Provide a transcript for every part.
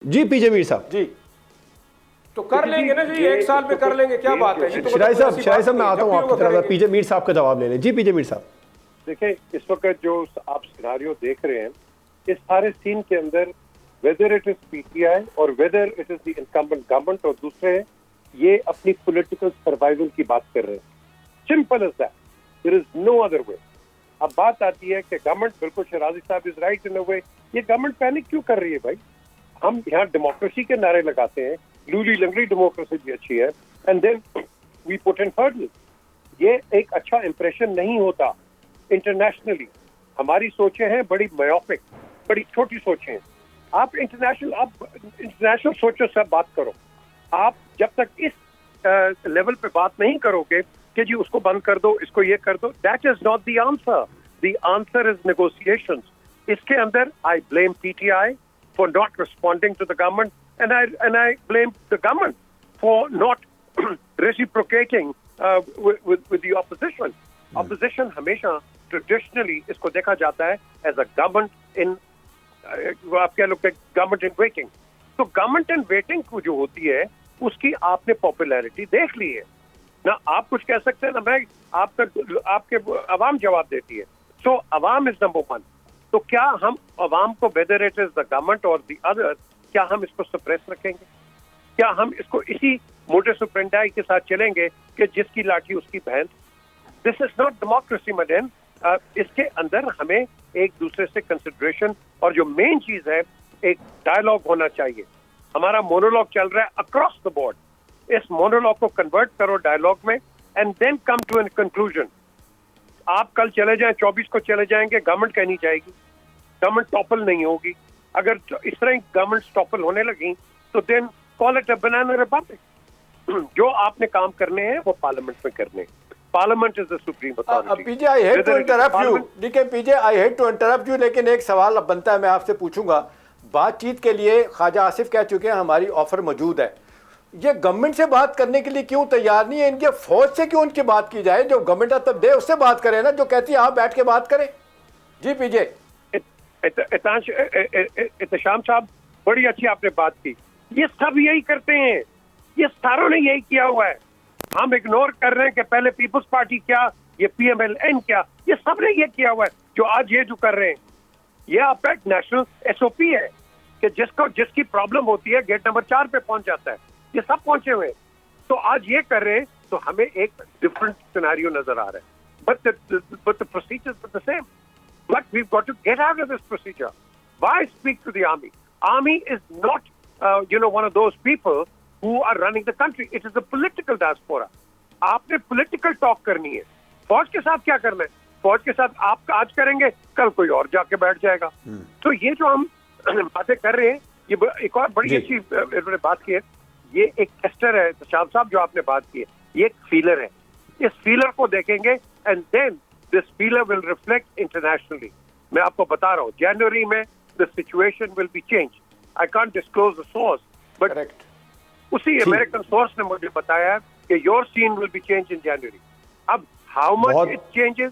जी पीजे मीर साहब जी, तो कर लेंगे ना जी, एक साल में कर लेंगे, क्या बात है। ये तो शिराई साहब मैं आता हूँ आपकी तरफ, पीजे मीर साहब का जवाब ले लें। जी पीजे मीर साहब, देखिए इस वक्त जो आप सिनारियो देख रहे हैं, इस सारे सीन के अंदर वेदर इट इज पीटीआई और whether it is the incumbent government और दूसरे ये अपनी पॉलिटिकल सर्वाइवल की बात कर रहे हैं। Simple as that, there is no other way. अब बात आती है कि गवर्नमेंट, बिल्कुल शराजी साहब इज राइट इन अ वे, ये गवर्नमेंट पैनिक क्यों कर रही है भाई? हम यहाँ डेमोक्रेसी के नारे लगाते हैं, लूली लंगड़ी डेमोक्रेसी भी अच्छी है, and then we put in hurdles. ये एक अच्छा इंप्रेशन नहीं होता इंटरनेशनली। हमारी सोचें हैं बड़ी मायोपिक, बड़ी छोटी सोचें हैं। आप इंटरनेशनल सोचो से बात करो। आप जब तक इस लेवल पे बात नहीं करोगे कि जी उसको बंद कर दो, इसको ये कर दो, that is not the answer. The answer is negotiations. इसके अंदर I blame PTI for not responding to the government, and I blame the government for not reciprocating with the opposition. Opposition हमेशा traditionally इसको देखा जाता है as a government in आप कह लो कि government in waiting. तो government in waiting को जो होती है उसकी आपने पॉपुलैरिटी देख ली है ना। आप कुछ कह सकते हैं ना, मैं आपके अवाम जवाब देती है। सो अवाम इज नंबर वन। तो क्या हम अवाम को, whether it is the government और द अदर, क्या हम इसको सप्रेस रखेंगे? क्या हम इसको इसी मोडस ऑपरेंडी के साथ चलेंगे कि जिसकी लाठी उसकी बहन? This is not democracy madam. इसके अंदर हमें एक दूसरे से कंसिडरेशन और जो मेन चीज है, एक डायलॉग होना चाहिए। हमारा मोनोलॉग चल रहा है अक्रॉस द बोर्ड। इस मोनोलॉग को कन्वर्ट करो डायलॉग में and then come to an conclusion. आप कल चले जाएं, 24 को चले जाएंगे, गवर्नमेंट कहीं नहीं जाएगी, गवर्नमेंट टॉपल नहीं होगी। अगर इस तरह गवर्नमेंट टॉपल होने लगी तो then call it a banana republic. जो आपने काम करने हैं वो पार्लियामेंट में करने। Parliament is the supreme authority. PJ I hate to interrupt you, DK PJ I hate to interrupt you, लेकिन एक सवाल अब बनता है, मैं आपसे पूछूंगा। बातचीत के लिए ख्वाजा आसिफ कह चुके हैं हमारी ऑफर मौजूद है। ये गवर्नमेंट से बात करने के लिए क्यों तैयार नहीं है? इनके फौज से क्यों उनकी बात की जाए? जो गवर्नमेंट तब दे उससे बात करें ना, जो कहती है आप बैठ के बात करें। जी पीजे। इत्तेशाम साहब, बड़ी अच्छी आपने बात की। ये सब यही करते हैं, ये सारों ने यही किया हुआ है। हम इग्नोर कर रहे हैं कि पहले पीपल्स पार्टी क्या, ये पीएमएलएन क्या, ये सब ने ये किया हुआ है। जो आज ये जो कर रहे हैं, ये आपका एक नेशनल एसओपी है कि जिसकी प्रॉब्लम होती है गेट नंबर 4 पे पहुंच जाता है। ये सब पहुंचे हुए हैं। तो आज ये कर रहे हैं तो हमें एक डिफरेंट सिनेरियो नजर आ रहा है। But the procedures are the same. But we've got to get out of this procedure. Why speak to the army? Army is not, one of those people who are running the country. It is a political diaspora. आपने political talk करनी है। फौज के साथ क्या करना है? फौज के साथ आप आज करेंगे, कल कोई और जाके बैठ जाएगा। तो ये जो हम बातें कर रहे हैं, ये एक और बड़ी अच्छी इन्होंने बात की है। ये एक टेस्टर है शाह साहब, जो आपने बात की है, ये एक फीलर है। इस फीलर को देखेंगे and then this feeler will reflect internationally. मैं आपको बता रहा हूँ, जनवरी में the situation will be changed. I can't disclose the source, but Correct. उसी अमेरिकन सोर्स ने मुझे बताया कि your scene will be changed in January. अब how much it changes,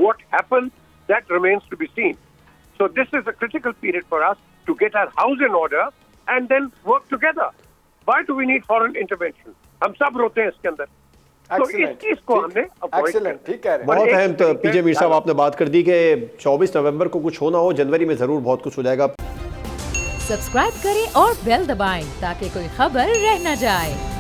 what happens, that remains to be seen. So this is a critical period for us to get our house in order and then work together. Why do we need foreign intervention? हम सब रोते हैं इसके अंदर। तो इस चीज को हमने ठीक है। बहुत अहम तो पीजे मीर साहब आपने बात कर दी कि 24 नवंबर को कुछ होना हो, जनवरी में जरूर बहुत कुछ हो जाएगा। सब्सक्राइब करें और बेल दबाएं ताकि कोई खबर रह न जाए।